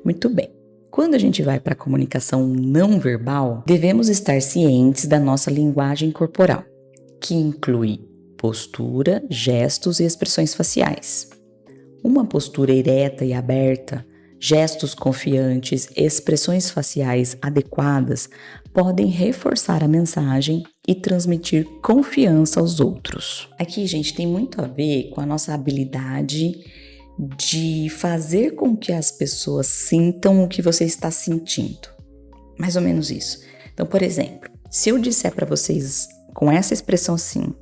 Muito bem. Quando a gente vai para a comunicação não verbal, devemos estar cientes da nossa linguagem corporal, que inclui postura, gestos e expressões faciais. Uma postura ereta e aberta, gestos confiantes, expressões faciais adequadas podem reforçar a mensagem e transmitir confiança aos outros. Aqui, gente, tem muito a ver com a nossa habilidade de fazer com que as pessoas sintam o que você está sentindo. Mais ou menos isso. Então, por exemplo, se eu disser para vocês com essa expressão assim: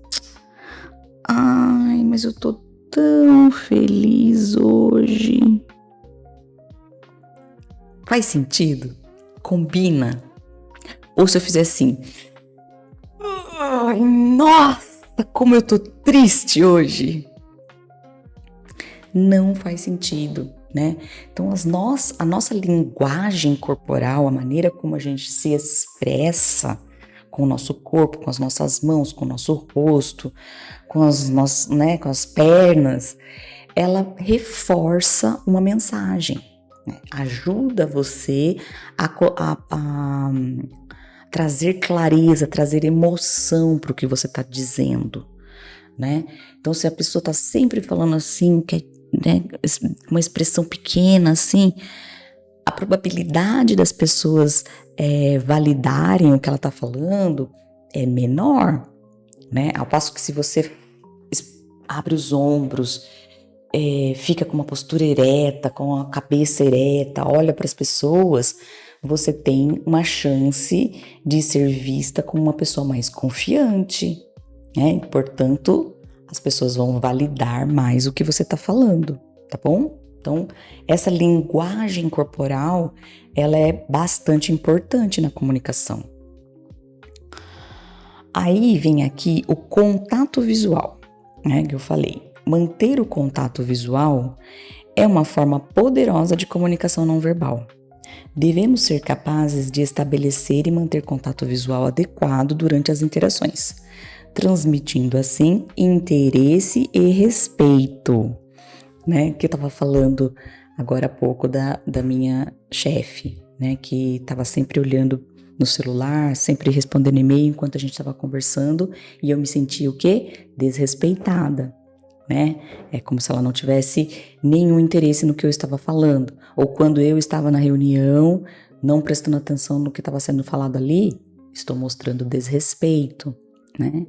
ai, mas eu tô tão feliz hoje. Faz sentido? Combina? Ou se eu fizer assim: ai, nossa, como eu tô triste hoje. Não faz sentido, né? Então, a nossa linguagem corporal, a maneira como a gente se expressa com o nosso corpo, com as nossas mãos, com o nosso rosto, com com as pernas, ela reforça uma mensagem, né? Ajuda você a trazer clareza, trazer emoção para o que você está dizendo, né? Então, se a pessoa está sempre falando assim, né, uma expressão pequena assim, a probabilidade das pessoas validarem o que ela está falando é menor, né? Ao passo que se você abre os ombros, fica com uma postura ereta, com a cabeça ereta, olha para as pessoas, você tem uma chance de ser vista como uma pessoa mais confiante, né? Portanto, as pessoas vão validar mais o que você está falando, tá bom? Então, essa linguagem corporal, ela é bastante importante na comunicação. Aí vem aqui o contato visual, né, que eu falei. Manter o contato visual é uma forma poderosa de comunicação não verbal. Devemos ser capazes de estabelecer e manter contato visual adequado durante as interações, transmitindo assim interesse e respeito, né? Que eu estava falando agora há pouco da minha chefe, né? Que estava sempre olhando no celular, sempre respondendo e-mail enquanto a gente estava conversando, e eu me sentia o quê? Desrespeitada, né? É como se ela não tivesse nenhum interesse no que eu estava falando, ou quando eu estava na reunião, não prestando atenção no que estava sendo falado ali, estou mostrando desrespeito, né?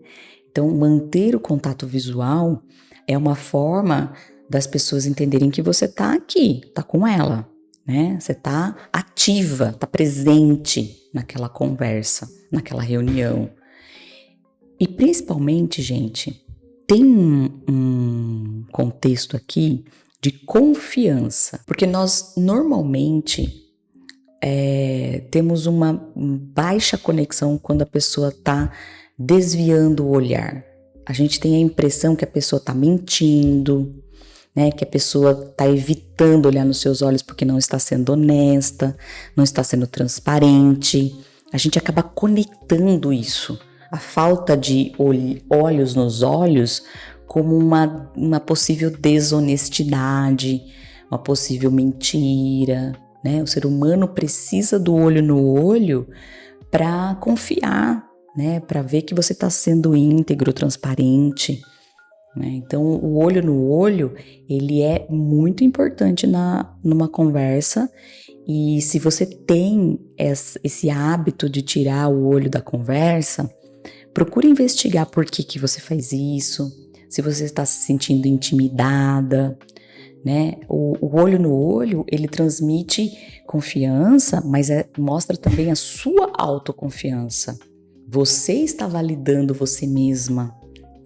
Então, manter o contato visual é uma forma das pessoas entenderem que você está aqui, está com ela, né? Você está ativa, está presente naquela conversa, naquela reunião. E principalmente, gente, tem um contexto aqui de confiança, porque nós normalmente temos uma baixa conexão quando a pessoa está desviando o olhar. A gente tem a impressão que a pessoa está mentindo, né? Que a pessoa está evitando olhar nos seus olhos porque não está sendo honesta, não está sendo transparente. A gente acaba conectando isso, a falta de olhos nos olhos, como uma possível desonestidade, uma possível mentira, né? O ser humano precisa do olho no olho para confiar, né? Para ver que você está sendo íntegro, transparente, né? Então, o olho no olho, ele é muito importante numa conversa. E se você tem esse hábito de tirar o olho da conversa, procure investigar por que você faz isso, se você está se sentindo intimidada, né? O olho no olho, ele transmite confiança, mas mostra também a sua autoconfiança. Você está validando você mesma,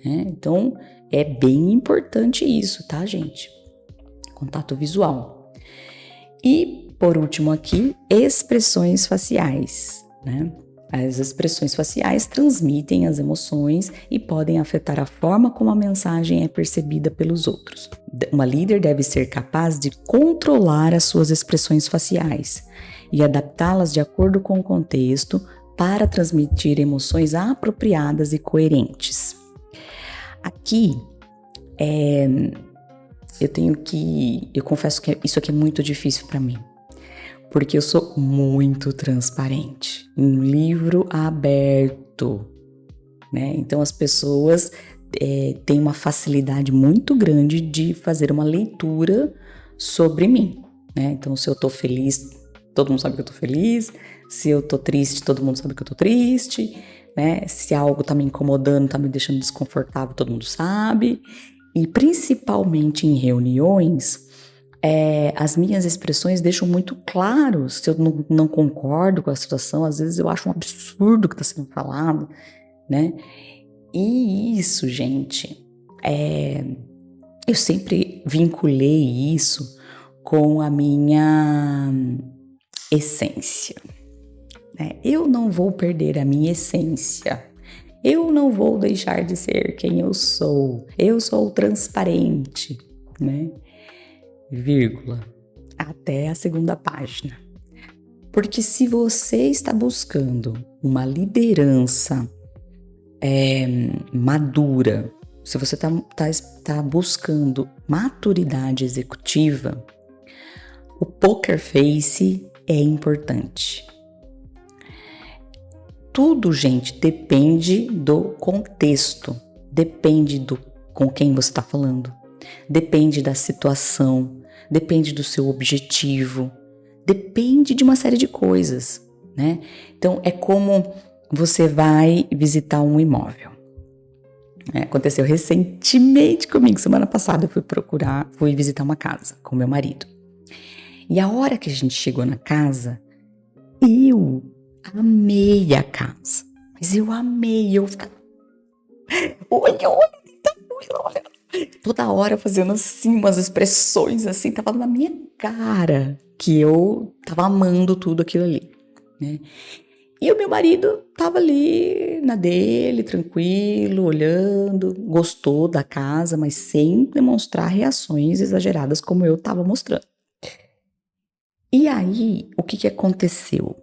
né? Então, é bem importante isso, tá, gente? Contato visual. E, por último aqui, expressões faciais, né? As expressões faciais transmitem as emoções e podem afetar a forma como a mensagem é percebida pelos outros. Uma líder deve ser capaz de controlar as suas expressões faciais e adaptá-las de acordo com o contexto para transmitir emoções apropriadas e coerentes. Aqui, eu confesso que isso aqui é muito difícil para mim. Porque eu sou muito transparente, um livro aberto, né? Então as pessoas têm uma facilidade muito grande de fazer uma leitura sobre mim, né? Então se eu tô feliz, todo mundo sabe que eu tô feliz. Se eu tô triste, todo mundo sabe que eu tô triste, né? Se algo tá me incomodando, tá me deixando desconfortável, todo mundo sabe. E principalmente em reuniões, as minhas expressões deixam muito claro se eu não concordo com a situação. Às vezes eu acho um absurdo o que está sendo falado, né? E isso, gente, eu sempre vinculei isso com a minha essência, né? Eu não vou perder a minha essência. Eu não vou deixar de ser quem eu sou. Eu sou transparente, né? Vírgula, até a segunda página. Porque se você está buscando uma liderança madura, se você está buscando maturidade executiva, o poker face é importante. Tudo, gente, depende do contexto, depende do com quem você está falando, depende da situação, depende do seu objetivo, depende de uma série de coisas, né? Então, é como você vai visitar um imóvel. Aconteceu recentemente comigo, semana passada eu fui visitar uma casa com meu marido. E a hora que a gente chegou na casa, eu amei a casa, mas eu amei, eu ficava, olha, toda hora fazendo assim, umas expressões assim, tava na minha cara que eu tava amando tudo aquilo ali, né? E o meu marido tava ali na dele, tranquilo, olhando, gostou da casa, mas sem demonstrar reações exageradas como eu tava mostrando. E aí, o que aconteceu?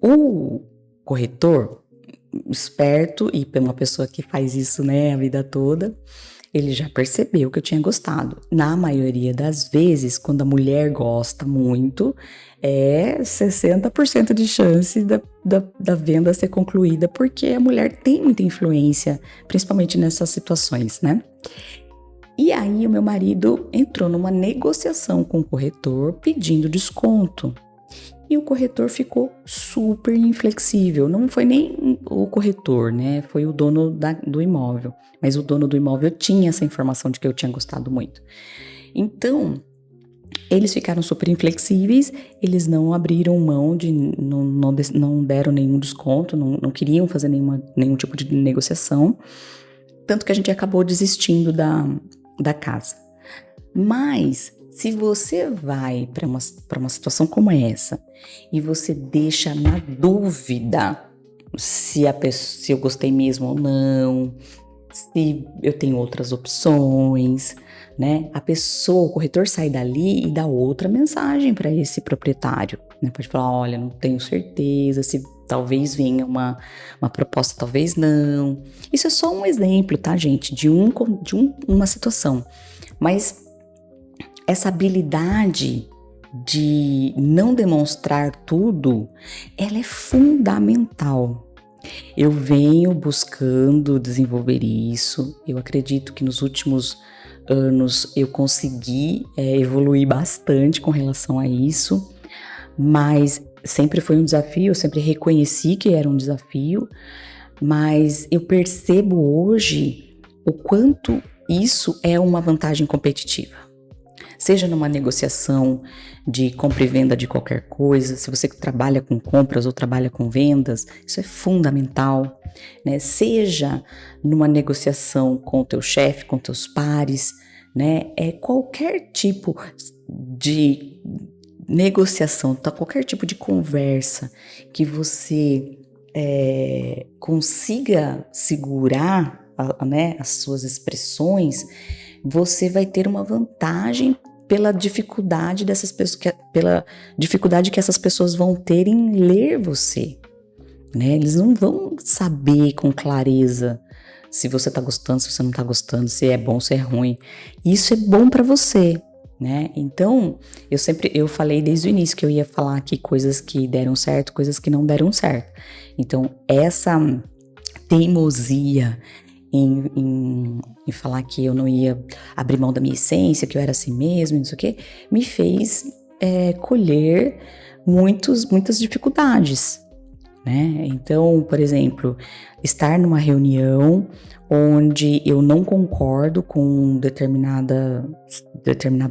O corretor, esperto e uma pessoa que faz isso, né, a vida toda, ele já percebeu que eu tinha gostado. Na maioria das vezes, quando a mulher gosta muito, 60% de chance da venda ser concluída, porque a mulher tem muita influência, principalmente nessas situações, né? E aí o meu marido entrou numa negociação com o corretor pedindo desconto. E o corretor ficou super inflexível. Não foi nem o corretor, né? Foi o dono do imóvel. Mas o dono do imóvel tinha essa informação de que eu tinha gostado muito. Então, eles ficaram super inflexíveis. Eles não abriram mão não deram nenhum desconto, não queriam fazer nenhum tipo de negociação. Tanto que a gente acabou desistindo da casa. Mas se você vai para uma situação como essa e você deixa na dúvida se eu gostei mesmo ou não, se eu tenho outras opções, né? O corretor sai dali e dá outra mensagem para esse proprietário, né? Pode falar, olha, não tenho certeza, se talvez venha uma proposta, talvez não. Isso é só um exemplo, tá, gente? De uma situação. Mas essa habilidade de não demonstrar tudo, ela é fundamental. Eu venho buscando desenvolver isso. Eu acredito que nos últimos anos eu consegui evoluir bastante com relação a isso, mas sempre foi um desafio, eu sempre reconheci que era um desafio, mas eu percebo hoje o quanto isso é uma vantagem competitiva. Seja numa negociação de compra e venda de qualquer coisa, se você trabalha com compras ou trabalha com vendas, isso é fundamental, né? Seja numa negociação com o teu chefe, com teus pares, né? Qualquer tipo de negociação, qualquer tipo de conversa que você consiga segurar, né, as suas expressões, você vai ter uma vantagem pela dificuldade dessas pessoas, pela dificuldade que essas pessoas vão ter em ler você, né? Eles não vão saber com clareza se você tá gostando, se você não tá gostando, se é bom, se é ruim. Isso é bom para você, né? Então, eu falei desde o início que eu ia falar aqui coisas que deram certo, coisas que não deram certo. Então, essa teimosia em falar que eu não ia abrir mão da minha essência, que eu era assim mesmo, não sei o quê, me fez colher muitas dificuldades, né? Então, por exemplo, estar numa reunião onde eu não concordo com determinado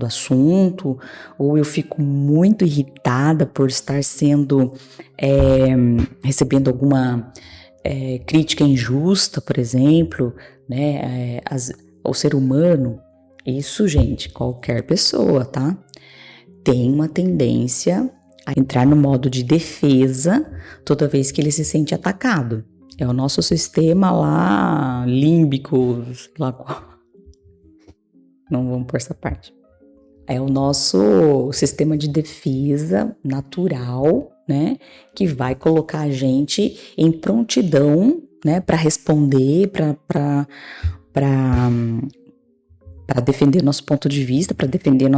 assunto, ou eu fico muito irritada por estar recebendo alguma crítica injusta, por exemplo, né? O ser humano, isso, gente, qualquer pessoa, tá? Tem uma tendência a entrar no modo de defesa toda vez que ele se sente atacado. É o nosso sistema lá, límbico, sei lá qual. Não vamos por essa parte. É o nosso sistema de defesa natural, né? Que vai colocar a gente em prontidão, né? Para responder, para defender nosso ponto de vista, para defender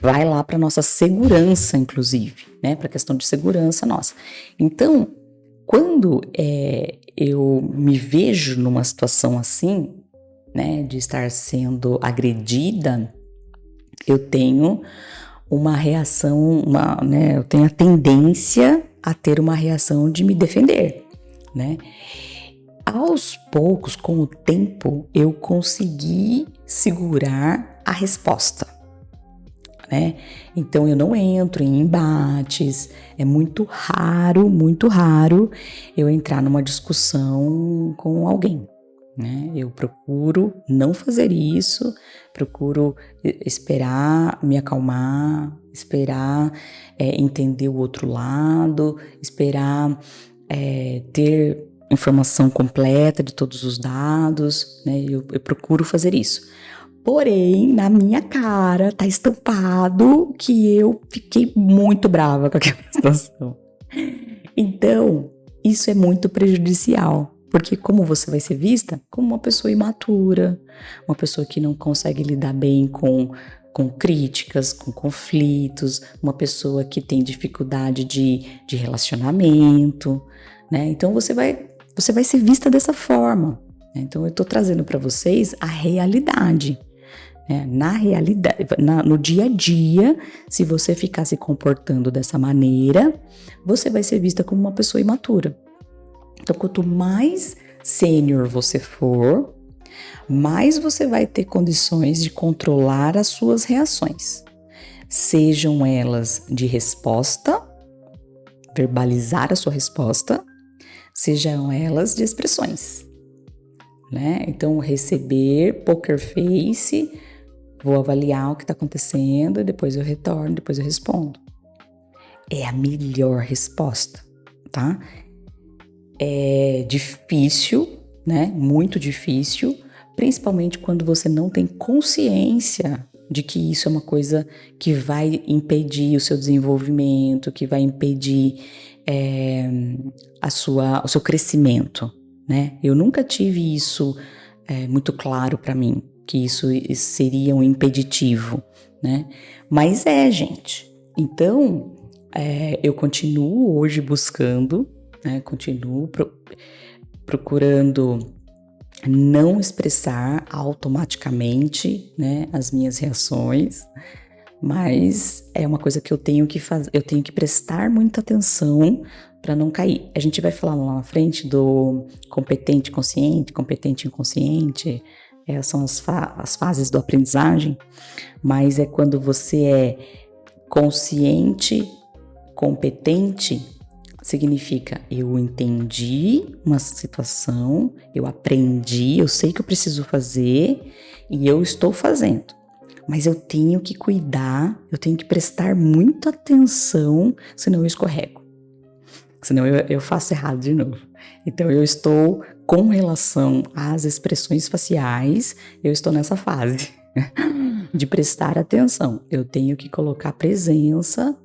vai lá para nossa segurança, inclusive, né? Para a questão de segurança nossa. Então, quando eu me vejo numa situação assim, né? De estar sendo agredida, eu tenho uma reação, eu tenho a tendência a ter uma reação de me defender, né? Aos poucos, com o tempo, eu consegui segurar a resposta, né? Então eu não entro em embates, é muito raro eu entrar numa discussão com alguém, né? Eu procuro não fazer isso, procuro esperar me acalmar, esperar entender o outro lado, esperar ter informação completa de todos os dados, né? Eu procuro fazer isso. Porém, na minha cara tá estampado que eu fiquei muito brava com aquela situação. Então, isso é muito prejudicial, porque como você vai ser vista? Como uma pessoa imatura, uma pessoa que não consegue lidar bem com críticas, com conflitos, uma pessoa que tem dificuldade de relacionamento, né? Então você vai ser vista dessa forma, né? Então eu tô trazendo para vocês a realidade, né? Na realidade, no dia a dia, se você ficar se comportando dessa maneira, você vai ser vista como uma pessoa imatura. Então, quanto mais sênior você for, mais você vai ter condições de controlar as suas reações. Sejam elas de resposta, verbalizar a sua resposta, sejam elas de expressões, né? Então, receber, poker face, vou avaliar o que está acontecendo, depois eu retorno, depois eu respondo. É a melhor resposta, tá? É difícil, né? Muito difícil, principalmente quando você não tem consciência de que isso é uma coisa que vai impedir o seu desenvolvimento, que vai impedir o seu crescimento, né? Eu nunca tive isso muito claro para mim, que isso seria um impeditivo, né? Mas gente. Então, eu continuo hoje buscando, né? Continuo procurando não expressar automaticamente, né, as minhas reações, mas é uma coisa que eu tenho que fazer, eu tenho que prestar muita atenção para não cair. A gente vai falar lá na frente do competente consciente, competente inconsciente, são as fases do aprendizagem, mas é quando você é consciente, competente, significa eu entendi uma situação, eu aprendi, eu sei que eu preciso fazer e eu estou fazendo. Mas eu tenho que cuidar, eu tenho que prestar muita atenção, senão eu escorrego. Senão eu faço errado de novo. Então eu estou, com relação às expressões faciais, eu estou nessa fase de prestar atenção. Eu tenho que colocar presença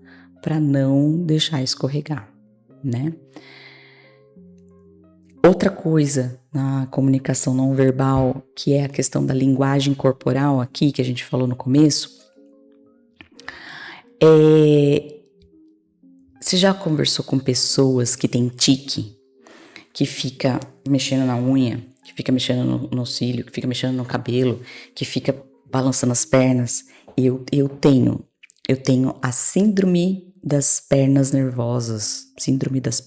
para não deixar escorregar, né? Outra coisa na comunicação não verbal, que é a questão da linguagem corporal aqui, que a gente falou no começo, Você já conversou com pessoas que têm tique, que fica mexendo na unha, que fica mexendo no cílio, que fica mexendo no cabelo, que fica balançando as pernas? Eu tenho a síndrome das pernas nervosas. Síndrome das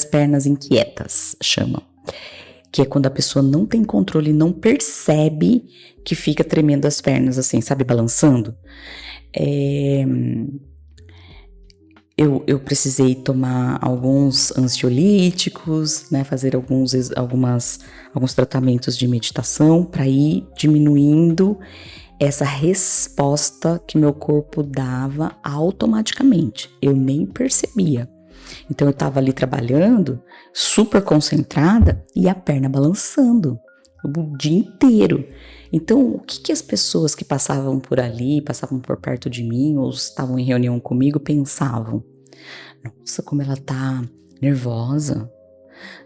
pernas inquietas, chama. Que é quando a pessoa não tem controle, não percebe que fica tremendo as pernas, assim, sabe, balançando. Eu precisei tomar alguns ansiolíticos, né, fazer alguns tratamentos de meditação para ir diminuindo essa resposta que meu corpo dava automaticamente. Eu nem percebia. Então eu estava ali trabalhando, super concentrada e a perna balançando o dia inteiro. Então, o que as pessoas que passavam por ali, passavam por perto de mim ou estavam em reunião comigo pensavam? Nossa, como ela tá nervosa.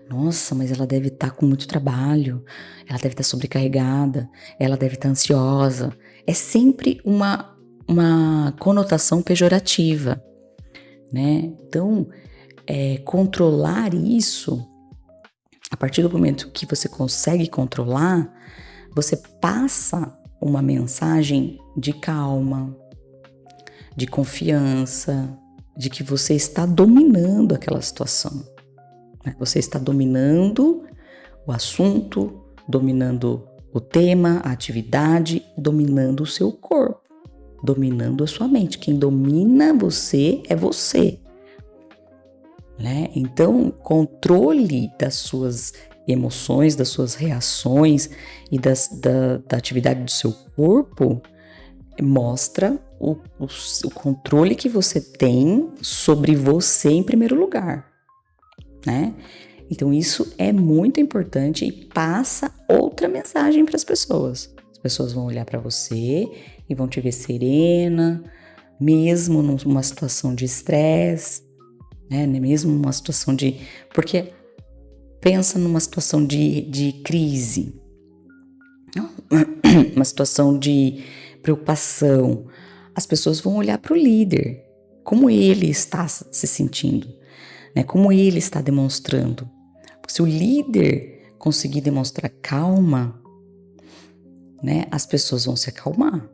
Nossa, mas ela deve estar com muito trabalho. Ela deve estar sobrecarregada. Ela deve estar ansiosa. É sempre uma conotação pejorativa, né? Então, controlar isso, a partir do momento que você consegue controlar, você passa uma mensagem de calma, de confiança, de que você está dominando aquela situação. Você está dominando o assunto, dominando o tema, a atividade, dominando o seu corpo, dominando a sua mente. Quem domina você é você, né? Então, controle das suas emoções, das suas reações e da atividade do seu corpo mostra o controle que você tem sobre você em primeiro lugar, né? Então isso é muito importante e passa outra mensagem para as pessoas. As pessoas vão olhar para você e vão te ver serena, mesmo numa situação de estresse, né? Mesmo numa situação de... Porque pensa numa situação de crise, uma situação de preocupação. As pessoas vão olhar para o líder, como ele está se sentindo, né? Como ele está demonstrando. Se o líder conseguir demonstrar calma, né, as pessoas vão se acalmar.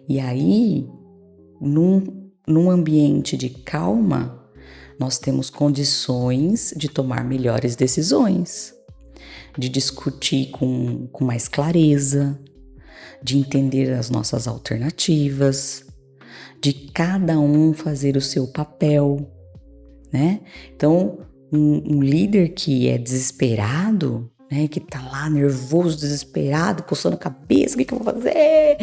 E aí, num ambiente de calma, nós temos condições de tomar melhores decisões, de discutir com mais clareza, de entender as nossas alternativas, de cada um fazer o seu papel, né? Então, um líder que é desesperado, né, que tá lá nervoso, desesperado, coçando a cabeça, o que eu vou fazer?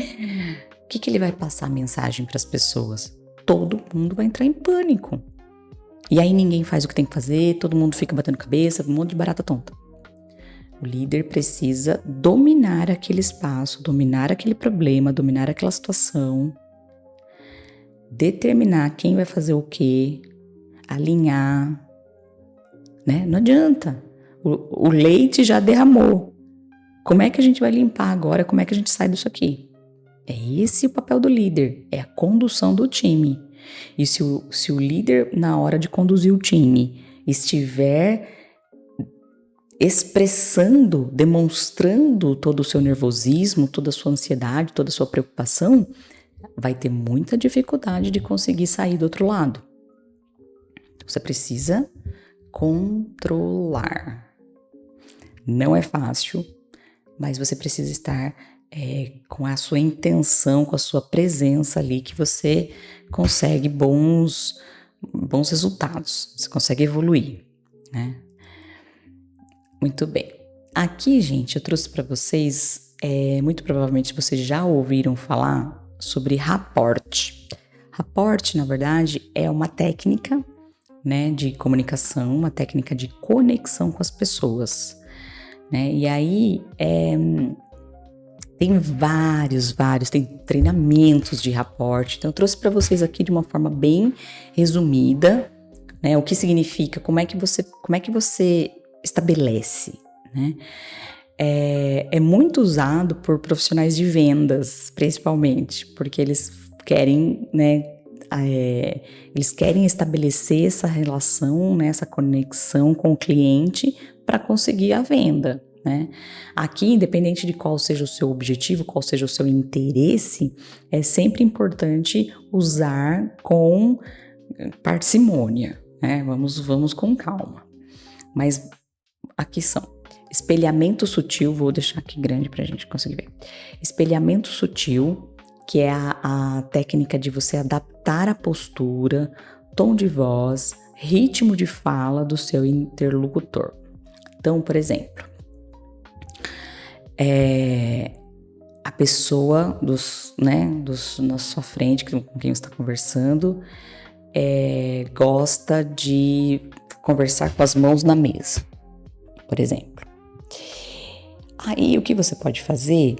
O que ele vai passar a mensagem para as pessoas? Todo mundo vai entrar em pânico. E aí ninguém faz o que tem que fazer, todo mundo fica batendo cabeça, um monte de barata tonta. O líder precisa dominar aquele espaço, dominar aquele problema, dominar aquela situação, determinar quem vai fazer o quê, alinhar, né? Não adianta. O leite já derramou. Como é que a gente vai limpar agora? Como é que a gente sai disso aqui? É esse o papel do líder, é a condução do time. E se o líder, na hora de conduzir o time, estiver expressando, demonstrando todo o seu nervosismo, toda a sua ansiedade, toda a sua preocupação, vai ter muita dificuldade de conseguir sair do outro lado. Você precisa controlar. Não é fácil, mas você precisa estar com a sua intenção, com a sua presença ali, que você consegue bons resultados, você consegue evoluir, né? Muito bem. Aqui, gente, eu trouxe para vocês, muito provavelmente vocês já ouviram falar sobre rapport. Rapport, na verdade, é uma técnica, né, de comunicação, uma técnica de conexão com as pessoas, né? E aí, tem tem treinamentos de rapport. Então, eu trouxe para vocês aqui de uma forma bem resumida, né, o que significa, como é que você estabelece, né? é muito usado por profissionais de vendas, principalmente, porque eles querem, né, eles querem estabelecer essa relação, né, essa conexão com o cliente para conseguir a venda, né? Aqui, independente de qual seja o seu objetivo, qual seja o seu interesse, é sempre importante usar com parcimônia, né? Vamos com calma. Mas aqui são: espelhamento sutil, vou deixar aqui grande para a gente conseguir ver. Espelhamento sutil, que é a técnica de você adaptar a postura, tom de voz, ritmo de fala do seu interlocutor. Então, por exemplo, a pessoa na sua frente, com quem você está conversando, gosta de conversar com as mãos na mesa, por exemplo. Aí, o que você pode fazer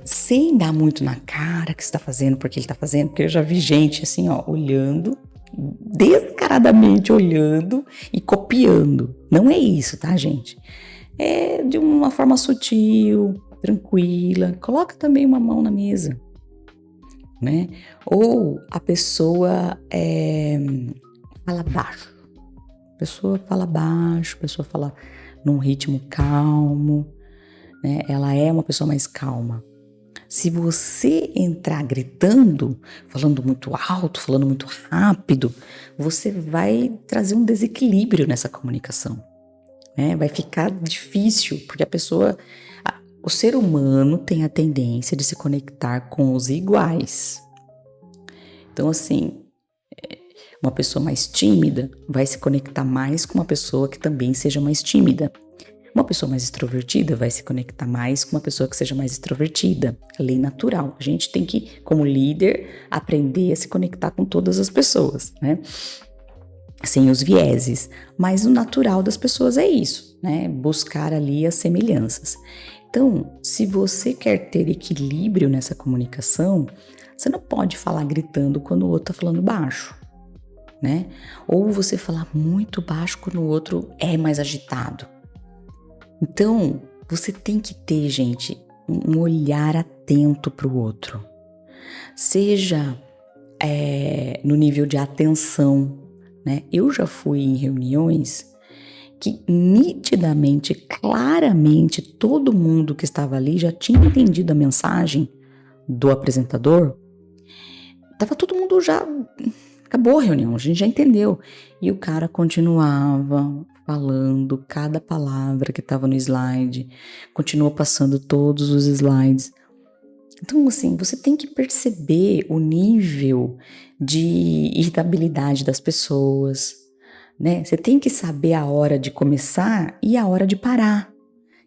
sem dar muito na cara que você está fazendo, porque ele está fazendo, porque eu já vi gente assim, ó, olhando, descaradamente olhando e copiando. Não é isso, tá, gente? É de uma forma sutil, tranquila. Coloca também uma mão na mesa, né? Ou a pessoa fala baixo. A pessoa fala baixo, a pessoa fala num ritmo calmo, né? Ela é uma pessoa mais calma. Se você entrar gritando, falando muito alto, falando muito rápido, você vai trazer um desequilíbrio nessa comunicação, né? Vai ficar difícil, porque o ser humano tem a tendência de se conectar com os iguais. Então, assim, uma pessoa mais tímida vai se conectar mais com uma pessoa que também seja mais tímida. Uma pessoa mais extrovertida vai se conectar mais com uma pessoa que seja mais extrovertida. É lei natural. A gente tem que, como líder, aprender a se conectar com todas as pessoas, né? Sem os vieses. Mas o natural das pessoas é isso, né? Buscar ali as semelhanças. Então, se você quer ter equilíbrio nessa comunicação, você não pode falar gritando quando o outro está falando baixo, né? Ou você falar muito baixo quando o outro é mais agitado. Então, você tem que ter, gente, um olhar atento para o outro. Seja no nível de atenção, né? Eu já fui em reuniões que nitidamente, claramente, todo mundo que estava ali já tinha entendido a mensagem do apresentador. Tava todo mundo já... Acabou a reunião, a gente já entendeu. E o cara continuava falando cada palavra que estava no slide, continuou passando todos os slides. Então, assim, você tem que perceber o nível de irritabilidade das pessoas, né? Você tem que saber a hora de começar e a hora de parar.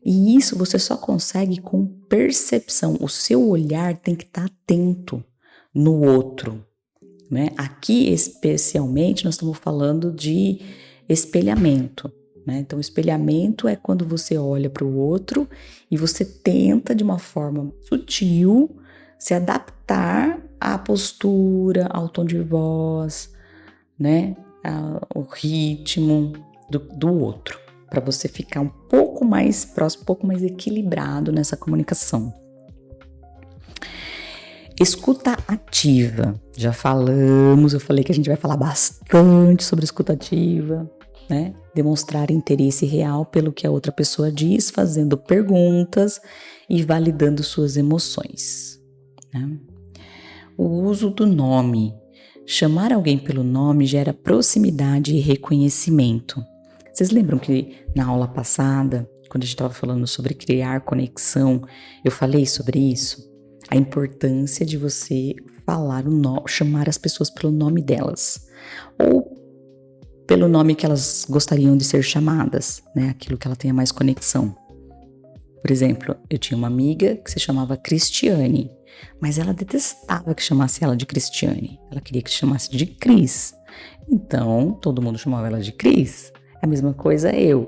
E isso você só consegue com percepção. O seu olhar tem que estar atento no outro, né? Aqui, especialmente, nós estamos falando de espelhamento, né? Então, espelhamento é quando você olha para o outro e você tenta, de uma forma sutil, se adaptar à postura, ao tom de voz, né? Ao ritmo do outro, para você ficar um pouco mais próximo, um pouco mais equilibrado nessa comunicação. Escuta ativa, já falamos, eu falei que a gente vai falar bastante sobre escuta ativa, né? Demonstrar interesse real pelo que a outra pessoa diz, fazendo perguntas e validando suas emoções, né? O uso do nome. Chamar alguém pelo nome gera proximidade e reconhecimento. Vocês lembram que na aula passada, quando a gente estava falando sobre criar conexão, eu falei sobre isso? A importância de você falar chamar as pessoas pelo nome delas, ou pelo nome que elas gostariam de ser chamadas, né? Aquilo que ela tenha mais conexão. Por exemplo, eu tinha uma amiga que se chamava Cristiane, mas ela detestava que chamasse ela de Cristiane. Ela queria que chamasse de Cris. Então, todo mundo chamava ela de Cris. A mesma coisa eu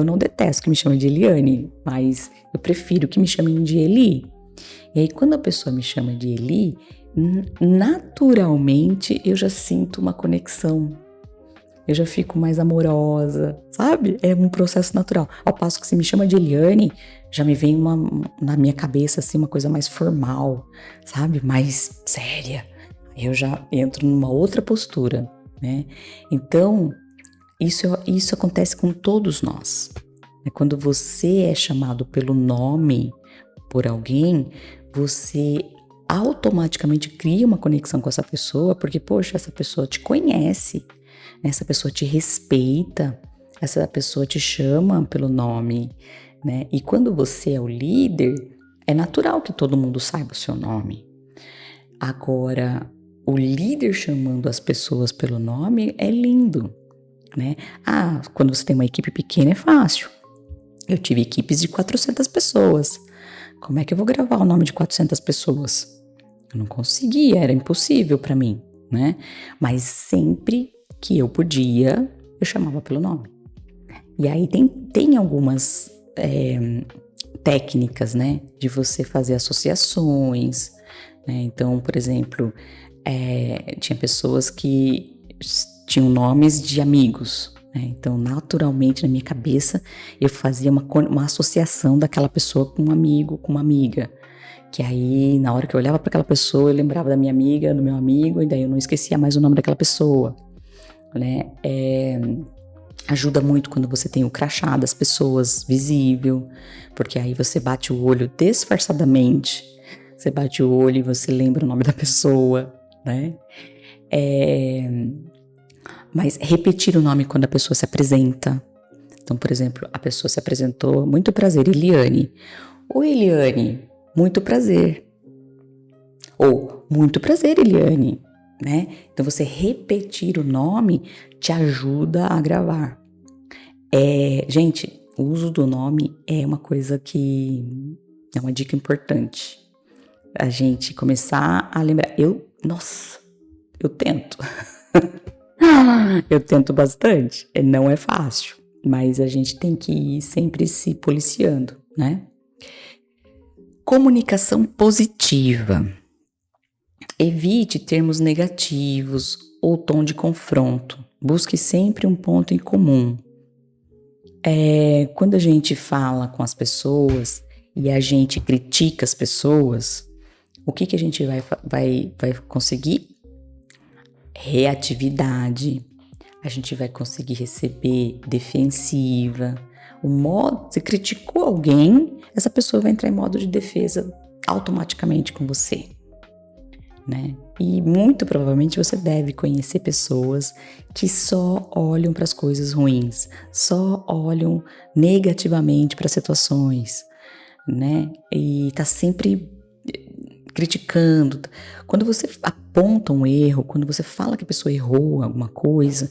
não detesto que me chamem de Eliane, mas eu prefiro que me chamem de Eli. E aí, quando a pessoa me chama de Eli, naturalmente eu já sinto uma conexão. eu já fico mais amorosa, sabe? É um processo natural. Ao passo que se me chama de Eliane, já me vem na minha cabeça assim, uma coisa mais formal, sabe? Mais séria. Eu já entro numa outra postura, né? Então, isso acontece com todos nós. Quando você é chamado pelo nome por alguém, você automaticamente cria uma conexão com essa pessoa, porque, poxa, essa pessoa te conhece, essa pessoa te respeita, essa pessoa te chama pelo nome, né? E quando você é o líder, é natural que todo mundo saiba o seu nome. Agora, o líder chamando as pessoas pelo nome é lindo, né? Quando você tem uma equipe pequena é fácil. Eu tive equipes de 400 pessoas. Como é que eu vou gravar o nome de 400 pessoas? Eu não conseguia, era impossível para mim, né? Mas sempre que eu podia, eu chamava pelo nome. E aí tem algumas técnicas, né? De você fazer associações, né? Então, por exemplo, tinha pessoas que tinham nomes de amigos, né? Então, naturalmente, na minha cabeça, eu fazia uma associação daquela pessoa com um amigo, com uma amiga. Que aí, na hora que eu olhava para aquela pessoa, eu lembrava da minha amiga, do meu amigo, e daí eu não esquecia mais o nome daquela pessoa, né? Ajuda muito quando você tem o crachá das pessoas visível, porque aí você bate o olho disfarçadamente, você bate o olho e você lembra o nome da pessoa, né? Mas repetir o nome quando a pessoa se apresenta. Então, por exemplo, a pessoa se apresentou, muito prazer, Eliane. Oi, Eliane, muito prazer. Ou, muito prazer, Eliane, né? Então, você repetir o nome te ajuda a gravar. Gente, o uso do nome é uma coisa que é uma dica importante. A gente começar a lembrar. Eu tento. Eu tento bastante. Não é fácil, mas a gente tem que ir sempre se policiando, né? Comunicação positiva. Evite termos negativos ou tom de confronto. Busque sempre um ponto em comum. Quando a gente fala com as pessoas e a gente critica as pessoas, o que a gente vai conseguir? Reatividade. A gente vai conseguir receber defensiva. Se criticou alguém, essa pessoa vai entrar em modo de defesa automaticamente com você, né? E muito provavelmente você deve conhecer pessoas que só olham para as coisas ruins, só olham negativamente para situações, né? E tá sempre criticando. Quando você aponta um erro, quando você fala que a pessoa errou alguma coisa,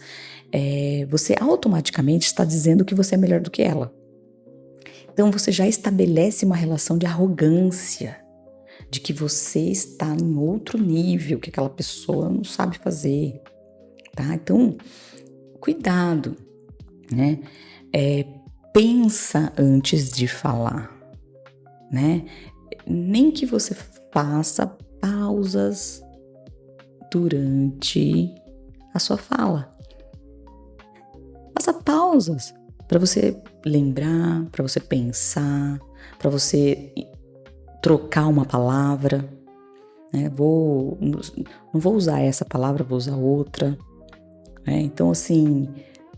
você automaticamente está dizendo que você é melhor do que ela. Então você já estabelece uma relação de arrogância, de que você está em outro nível, que aquela pessoa não sabe fazer, tá? Então, cuidado, né? Pensa antes de falar, né? Nem que você faça pausas durante a sua fala. Faça pausas para você lembrar, para você pensar, para você trocar uma palavra, né? Não vou usar essa palavra, vou usar outra, né? Então, assim,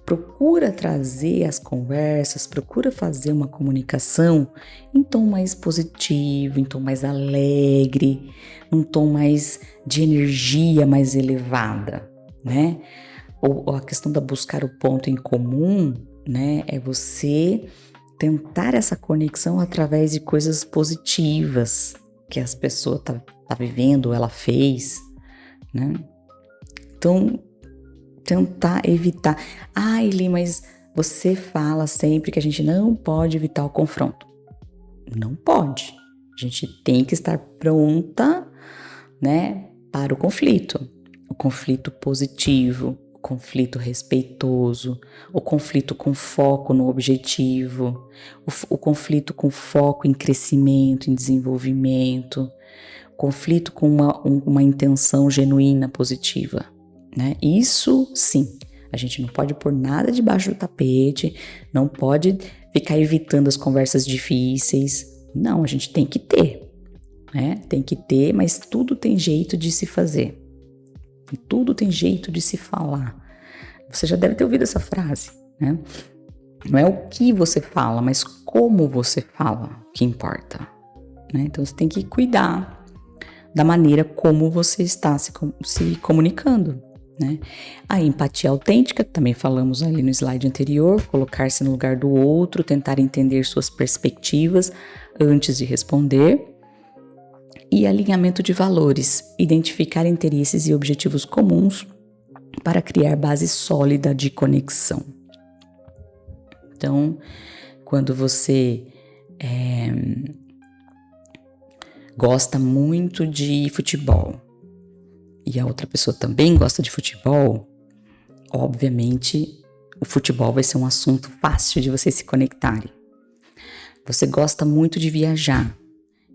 procura trazer as conversas, procura fazer uma comunicação em tom mais positivo, em tom mais alegre, num tom mais de energia mais elevada, né? Ou a questão da buscar o ponto em comum, né? É você tentar essa conexão através de coisas positivas que as pessoas tá vivendo, ela fez, né? Então, tentar evitar. Eli, mas você fala sempre que a gente não pode evitar o confronto. Não pode. A gente tem que estar pronta, né, para o conflito positivo, o conflito respeitoso, o conflito com foco no objetivo, o conflito com foco em crescimento, em desenvolvimento, conflito com uma intenção genuína, positiva, né? Isso sim, A gente não pode pôr nada debaixo do tapete, não pode ficar evitando as conversas difíceis. Não, a gente tem que ter, né? Tem que ter, mas tudo tem jeito de se fazer. E tudo tem jeito de se falar. Você já deve ter ouvido essa frase, né? Não é o que você fala, mas como você fala que importa, né? Então você tem que cuidar da maneira como você está se comunicando, né? A empatia autêntica, também falamos ali no slide anterior, colocar-se no lugar do outro, tentar entender suas perspectivas antes de responder. E alinhamento de valores, identificar interesses e objetivos comuns para criar base sólida de conexão. Então, quando você gosta muito de futebol e a outra pessoa também gosta de futebol, obviamente o futebol vai ser um assunto fácil de vocês se conectarem. Você gosta muito de viajar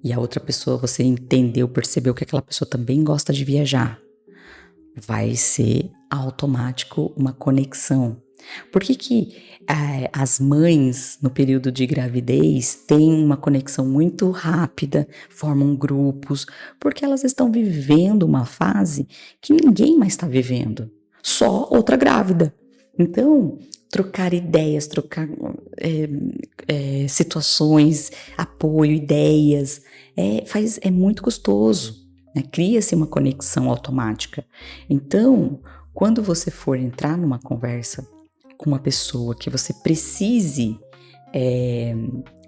e a outra pessoa, você entendeu, percebeu que aquela pessoa também gosta de viajar, vai ser automático uma conexão. Por que as mães no período de gravidez têm uma conexão muito rápida, formam grupos? Porque elas estão vivendo uma fase que ninguém mais está vivendo, só outra grávida. Então, trocar ideias, trocar situações, apoio, ideias, é muito gostoso, né? Cria-se uma conexão automática. Então, quando você for entrar numa conversa com uma pessoa que você precise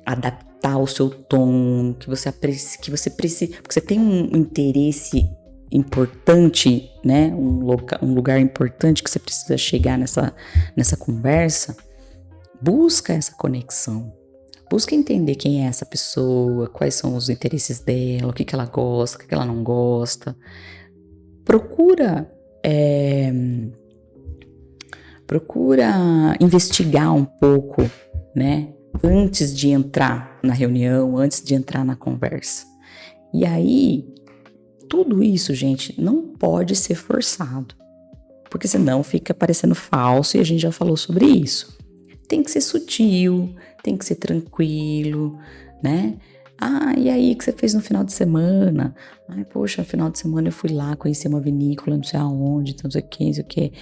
adaptar o seu tom, que você precise, porque você tem um interesse importante, né? Um lugar importante que você precisa chegar nessa conversa, busca essa conexão. Busca entender quem é essa pessoa, quais são os interesses dela, o que ela gosta, o que ela não gosta. Procura investigar um pouco, né? Antes de entrar na reunião, antes de entrar na conversa. E aí, tudo isso, gente, não pode ser forçado, porque senão fica parecendo falso e a gente já falou sobre isso. Tem que ser sutil, tem que ser tranquilo, né? Ah, e aí, o que você fez no final de semana? Ai, poxa, no final de semana eu fui lá, conheci uma vinícola, não sei aonde, não sei o que, não sei o que.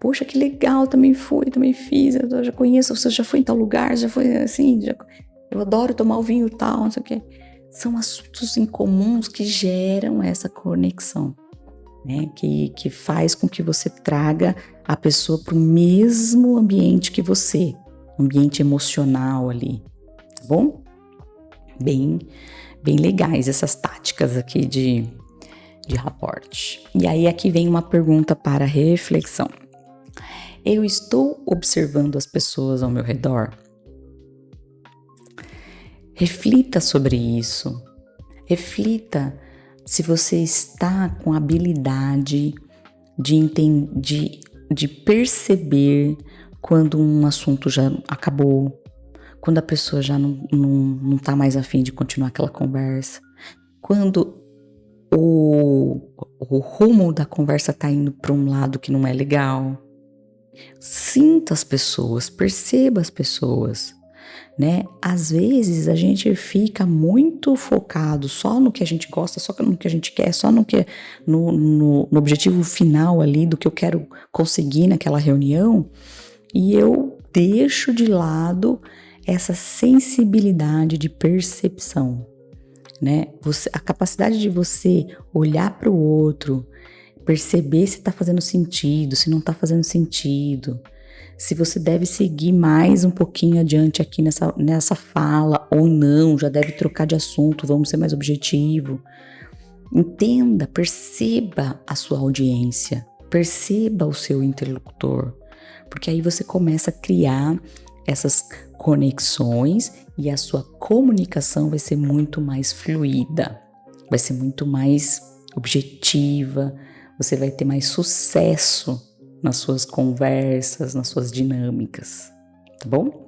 Poxa, que legal, também fui, também fiz, eu já conheço, você já foi em tal lugar, já foi assim, eu adoro tomar o vinho tal, não sei o que. São assuntos incomuns que geram essa conexão, né? Que faz com que você traga a pessoa para o mesmo ambiente que você, ambiente emocional ali, tá bom? Bem legais essas táticas aqui de rapport. E aí aqui vem uma pergunta para reflexão. Eu estou observando as pessoas ao meu redor? Reflita sobre isso. Reflita se você está com a habilidade de perceber quando um assunto já acabou, quando a pessoa já não tá mais a fim de continuar aquela conversa, quando o rumo da conversa tá indo para um lado que não é legal. Sinta as pessoas, perceba as pessoas, né? Às vezes a gente fica muito focado só no que a gente gosta, só no que a gente quer, só no objetivo final ali do que eu quero conseguir naquela reunião, e eu deixo de lado essa sensibilidade de percepção, né? A capacidade de você olhar para o outro, perceber se está fazendo sentido, se não está fazendo sentido, se você deve seguir mais um pouquinho adiante aqui nessa fala ou não, já deve trocar de assunto, vamos ser mais objetivo. Entenda, perceba a sua audiência, perceba o seu interlocutor, porque aí você começa a criar essas conexões e a sua comunicação vai ser muito mais fluida, vai ser muito mais objetiva, você vai ter mais sucesso nas suas conversas, nas suas dinâmicas, tá bom?